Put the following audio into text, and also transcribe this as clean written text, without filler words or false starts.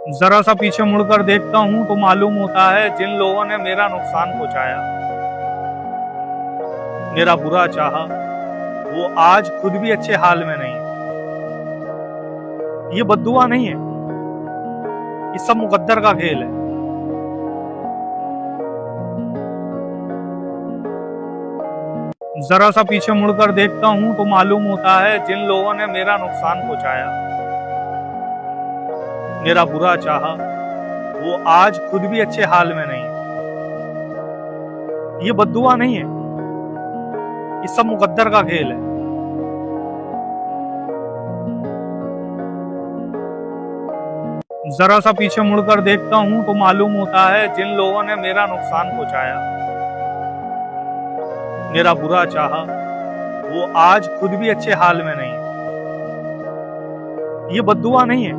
जरा सा पीछे मुड़कर देखता हूँ तो मालूम होता है जिन लोगों ने मेरा नुकसान पहुंचाया, मेरा बुरा चाहा, वो आज खुद भी अच्छे हाल में नहीं है। ये बद्दुआ नहीं है, ये सब मुकद्दर का खेल है। जरा सा पीछे मुड़कर देखता हूँ तो मालूम होता है जिन लोगों ने मेरा नुकसान पहुंचाया, मेरा बुरा चाहा, वो आज खुद भी अच्छे हाल में नहीं है। ये बद्दुआ नहीं है, ये सब मुकद्दर का खेल है। जरा सा पीछे मुड़कर देखता हूँ तो मालूम होता है जिन लोगों ने मेरा नुकसान पहुंचाया, मेरा बुरा चाहा, वो आज खुद भी अच्छे हाल में नहीं है। ये बद्दुआ नहीं है,